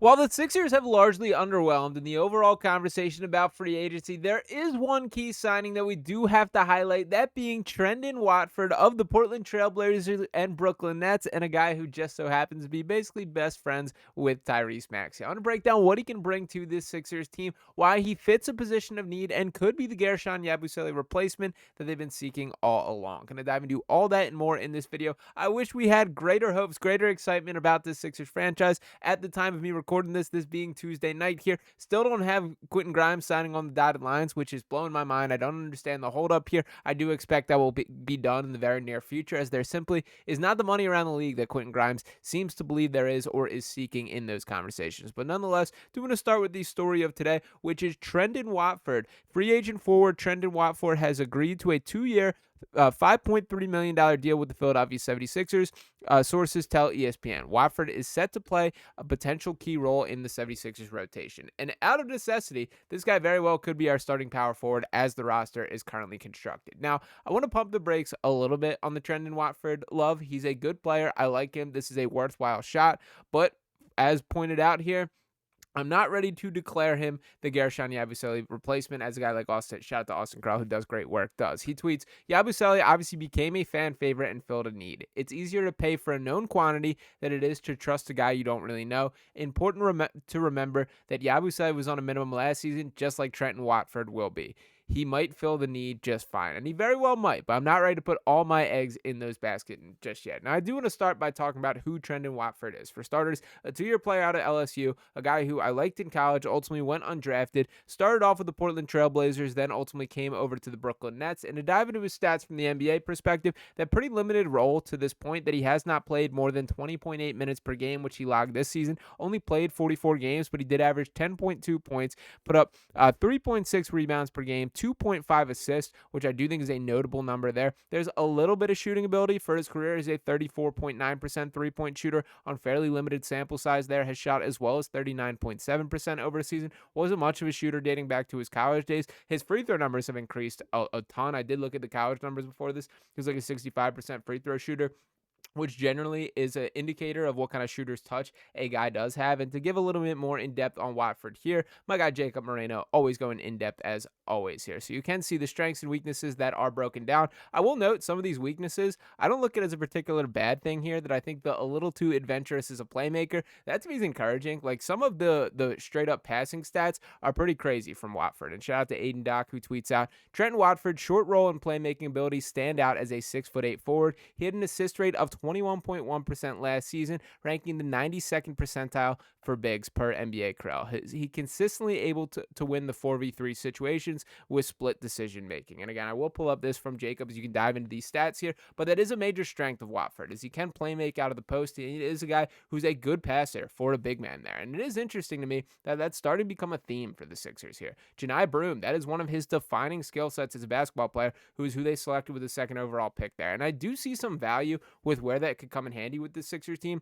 While the Sixers have largely underwhelmed in the overall conversation about free agency, there is one key signing that we do have to highlight, that being Trendon Watford of the Portland Trailblazers and Brooklyn Nets, and a guy who just so happens to be basically best friends with Tyrese Maxey. I want to break down what he can bring to this Sixers team, why he fits a position of need, and could be the Gershon Yabusele replacement that they've been seeking all along. Going to dive into all that and more in this video. I wish we had greater hopes, greater excitement about this Sixers franchise at the time of me recording this being Tuesday night here. Still don't have Quentin Grimes signing on the dotted lines, which is blowing my mind. I don't understand the holdup here. I do expect that will be done in the very near future, as there simply is not the money around the league that Quentin Grimes seems to believe there is or is seeking in those conversations. But nonetheless, do want to start with the story of today, which is Trendon Watford. Free agent forward Trendon Watford has agreed to a 2-year, $5.3 million deal with the Philadelphia 76ers. Sources tell ESPN. Watford is set to play a potential key role in the 76ers rotation. And out of necessity, this guy very well could be our starting power forward as the roster is currently constructed. Now, I want to pump the brakes a little bit on the Trendon Watford love. He's a good player. I like him. This is a worthwhile shot. But as pointed out here, I'm not ready to declare him the Gershon Yabusele replacement, as a guy like Austin, shout out to Austin Krell, who does great work, does. He tweets, Yabusele obviously became a fan favorite and filled a need. It's easier to pay for a known quantity than it is to trust a guy you don't really know. Important to remember that Yabusele was on a minimum last season, just like Trendon Watford will be. He might fill the need just fine, and he very well might, but I'm not ready to put all my eggs in those baskets just yet. Now, I do want to start by talking about who Trendon Watford is. For starters, a 2-year player out of LSU, a guy who I liked in college, ultimately went undrafted, started off with the Portland Trailblazers, then ultimately came over to the Brooklyn Nets. And to dive into his stats from the NBA perspective, that pretty limited role to this point, that he has not played more than 20.8 minutes per game, which he logged this season, only played 44 games, but he did average 10.2 points, put up 3.6 rebounds per game, 2.5 assists, which I do think is a notable number there. There's a little bit of shooting ability for his career. He's a 34.9% three-point shooter on fairly limited sample size there. Has shot as well as 39.7% over the season. Wasn't much of a shooter dating back to his college days. His free throw numbers have increased a ton. I did look at the college numbers before this. He was like a 65% free throw shooter, which generally is an indicator of what kind of shooter's touch a guy does have. And to give a little bit more in-depth on Watford here, my guy Jacob Moreno always going in-depth as always here. So you can see the strengths and weaknesses that are broken down. I will note some of these weaknesses, I don't look at it as a particular bad thing here, that I think a little too adventurous as a playmaker. That to me is encouraging. Like, some of the straight-up passing stats are pretty crazy from Watford. And shout out to Aiden Dock, who tweets out, Trent Watford's short roll and playmaking abilities stand out as a 6'8" forward. He had an assist rate of 21.1% last season, ranking the 92nd percentile for bigs per NBA Krell. He consistently able to win the 4v3 situations with split decision making. And again, I will pull up this from Jacobs. You can dive into these stats here, but that is a major strength of Watford, is he can play make out of the post. He is a guy who's a good passer for a big man there. And it is interesting to me that that's starting to become a theme for the Sixers here. Janai Broom, that is one of his defining skill sets as a basketball player, who they selected with the second overall pick there. And I do see some value with where that could come in handy with the Sixers team,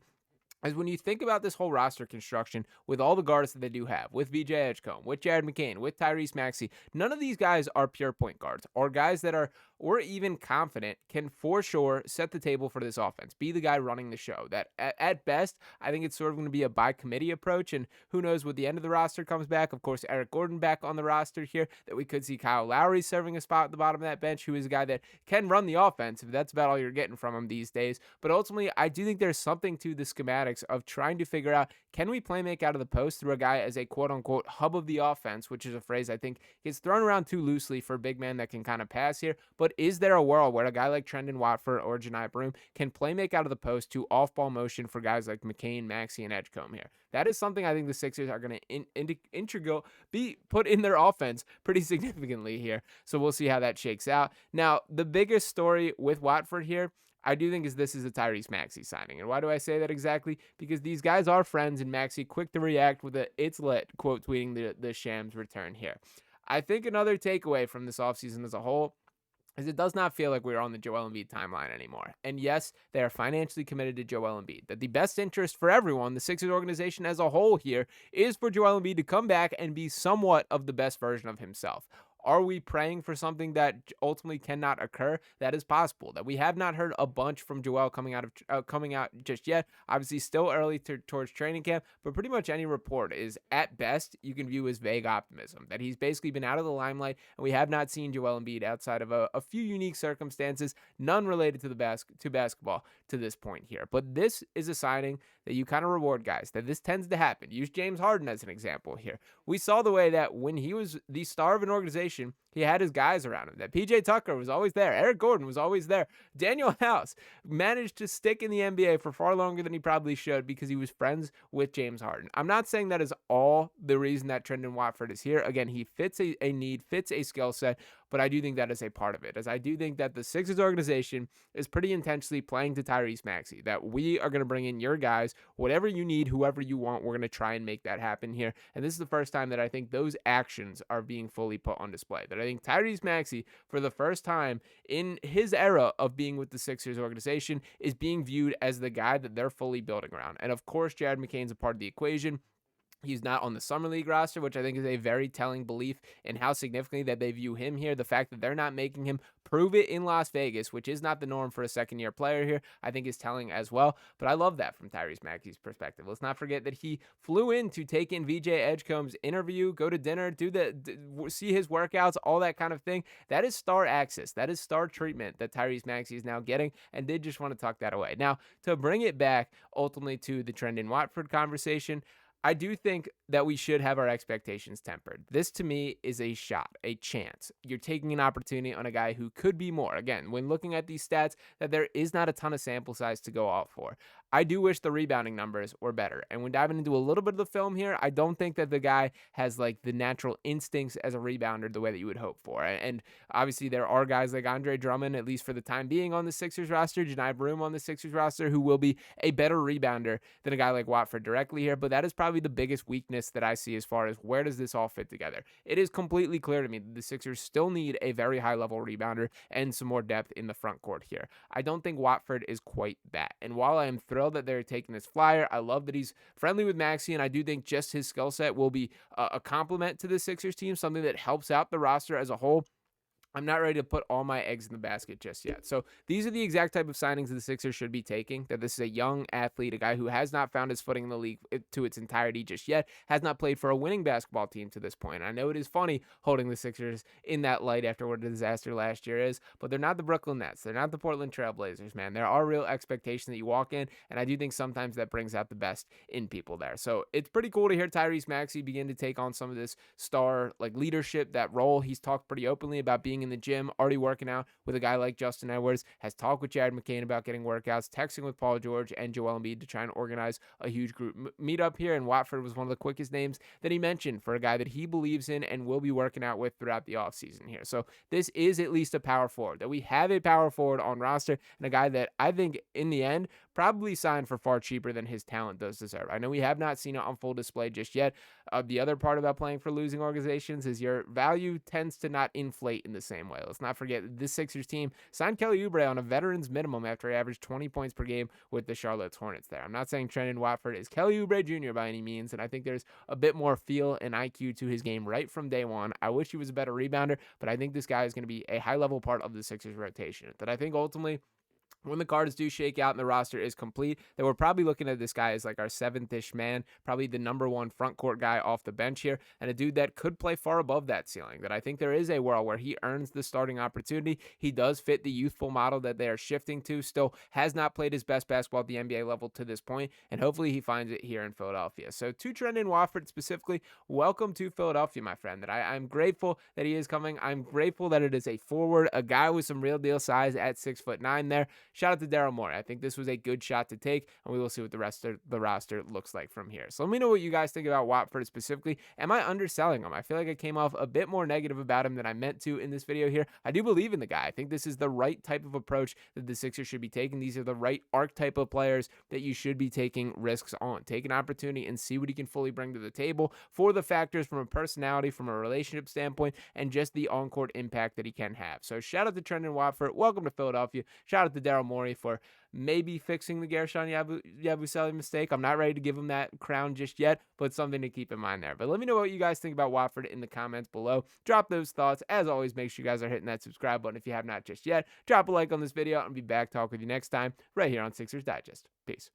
is when you think about this whole roster construction with all the guards that they do have, with VJ Edgecombe, with Jared McCain, with Tyrese Maxey, none of these guys are pure point guards, or guys that are, or even confident, can for sure set the table for this offense, be the guy running the show. That at best, I think it's sort of going to be a by committee approach, and who knows what the end of the roster comes back. Of course, Eric Gordon back on the roster here, that we could see Kyle Lowry serving a spot at the bottom of that bench, who is a guy that can run the offense, if that's about all you're getting from him these days. But ultimately, I do think there's something to the schematics of trying to figure out, can we play make out of the post through a guy as a quote-unquote hub of the offense, which is a phrase I think gets thrown around too loosely for a big man that can kind of pass here. But is there a world where a guy like Trendon Watford or Janai Broom can play make out of the post to off-ball motion for guys like McCain, Maxey, and Edgecombe here? That is something I think the Sixers are going to be put in their offense pretty significantly here. So we'll see how that shakes out. Now, the biggest story with Watford here, I do think this is a Tyrese Maxey signing. And why do I say that exactly? Because these guys are friends, and Maxey quick to react with a "it's lit" quote tweeting the Shams return here. I think another takeaway from this offseason as a whole is it does not feel like we're on the Joel Embiid timeline anymore. And yes, they are financially committed to Joel Embiid. That the best interest for everyone, the Sixers organization as a whole here, is for Joel Embiid to come back and be somewhat of the best version of himself. Are we praying for something that ultimately cannot occur? That is possible. That we have not heard a bunch from Joel coming out just yet. Obviously, still early towards training camp, but pretty much any report is at best you can view as vague optimism. That he's basically been out of the limelight, and we have not seen Joel Embiid outside of a few unique circumstances, none related to basketball to this point here. But this is a signing that you kind of reward guys. That this tends to happen. Use James Harden as an example here. We saw the way that when he was the star of an organization, he had his guys around him. That PJ Tucker was always there. Eric Gordon was always there. Daniel House managed to stick in the NBA for far longer than he probably should because he was friends with James Harden. I'm not saying that is all the reason that Trendon Watford is here. Again, he fits a need, fits a skill set, but I do think that is a part of it, as I do think that the Sixers organization is pretty intentionally playing to Tyrese Maxey, that we are going to bring in your guys, whatever you need, whoever you want, we're going to try and make that happen here. And this is the first time that I think those actions are being fully put on display, that I think Tyrese Maxey, for the first time in his era of being with the Sixers organization, is being viewed as the guy that they're fully building around. And of course, McCain's a part of the equation. He's not on the Summer League roster, which I think is a very telling belief in how significantly that they view him here. The fact that they're not making him prove it in Las Vegas, which is not the norm for a second-year player here, I think is telling as well. But I love that from Tyrese Maxey's perspective. Let's not forget that he flew in to take in VJ Edgecombe's interview, go to dinner, see his workouts, all that kind of thing. That is star access. That is star treatment that Tyrese Maxey is now getting, and did just want to tuck that away. Now, to bring it back ultimately to the Trendon Watford conversation, I do think that we should have our expectations tempered. This to me is a shot, a chance. You're taking an opportunity on a guy who could be more. Again, when looking at these stats, that there is not a ton of sample size to go off for. I do wish the rebounding numbers were better. And when diving into a little bit of the film here, I don't think that the guy has like the natural instincts as a rebounder the way that you would hope for. And obviously there are guys like Andre Drummond, at least for the time being, on the Sixers roster, Janai Broom on the Sixers roster, who will be a better rebounder than a guy like Watford directly here. But that is probably the biggest weakness that I see as far as where does this all fit together. It is completely clear to me that the Sixers still need a very high level rebounder and some more depth in the front court here. I don't think Watford is quite that. And while I am thrilled that they're taking this flyer, I love that he's friendly with Maxey, and I do think just his skill set will be a complement to the Sixers team, something that helps out the roster as a whole. I'm not ready to put all my eggs in the basket just yet. So these are the exact type of signings that the Sixers should be taking, that this is a young athlete, a guy who has not found his footing in the league to its entirety just yet, has not played for a winning basketball team to this point. I know it is funny holding the Sixers in that light after what a disaster last year is, but they're not the Brooklyn Nets. They're not the Portland Trail Blazers, man. There are real expectations that you walk in, and I do think sometimes that brings out the best in people there. So it's pretty cool to hear Tyrese Maxey begin to take on some of this star like leadership, that role. He's talked pretty openly about being in the gym, already working out with a guy like Justin Edwards, has talked with Jared McCain about getting workouts, texting with Paul George and Joel Embiid to try and organize a huge group meetup here, and Watford was one of the quickest names that he mentioned for a guy that he believes in and will be working out with throughout the offseason here. So this is at least a power forward, that we have a power forward on roster, and a guy that I think in the end probably signed for far cheaper than his talent does deserve. I know we have not seen it on full display just yet. The other part about playing for losing organizations is your value tends to not inflate in the same way. Let's not forget this Sixers team signed Kelly Oubre on a veteran's minimum after he averaged 20 points per game with the Charlotte Hornets there. I'm not saying Trendon Watford is Kelly Oubre Jr. by any means, and I think there's a bit more feel and IQ to his game right from day one. I wish he was a better rebounder, but I think this guy is going to be a high-level part of the Sixers rotation that I think ultimately, when the cards do shake out and the roster is complete, that we're probably looking at this guy as like our seventh-ish man, probably the number one front court guy off the bench here, and a dude that could play far above that ceiling, that I think there is a world where he earns the starting opportunity. He does fit the youthful model that they are shifting to, still has not played his best basketball at the NBA level to this point, and hopefully he finds it here in Philadelphia. So to Trendon Watford specifically, welcome to Philadelphia, my friend. That I'm grateful that he is coming. I'm grateful that it is a forward, a guy with some real deal size at 6'9" there. Shout out to Daryl Morey. I think this was a good shot to take, and we will see what the rest of the roster looks like from here. So let me know what you guys think about Watford specifically. Am I underselling him? I feel like I came off a bit more negative about him than I meant to in this video here. I do believe in the guy. I think this is the right type of approach that the Sixers should be taking. These are the right archetype of players that you should be taking risks on. Take an opportunity and see what he can fully bring to the table for the factors from a personality, from a relationship standpoint, and just the on-court impact that he can have. So shout out to Trendon Watford. Welcome to Philadelphia. Shout out to Daryl Daryl Morey for maybe fixing the Gershon Yabusele mistake. I'm not ready to give him that crown just yet, but something to keep in mind there. But let me know what you guys think about Watford in the comments below. Drop those thoughts. As always, make sure you guys are hitting that subscribe button if you have not just yet. Drop a like on this video, and I'll be back talk with you next time right here on Sixers Digest. Peace.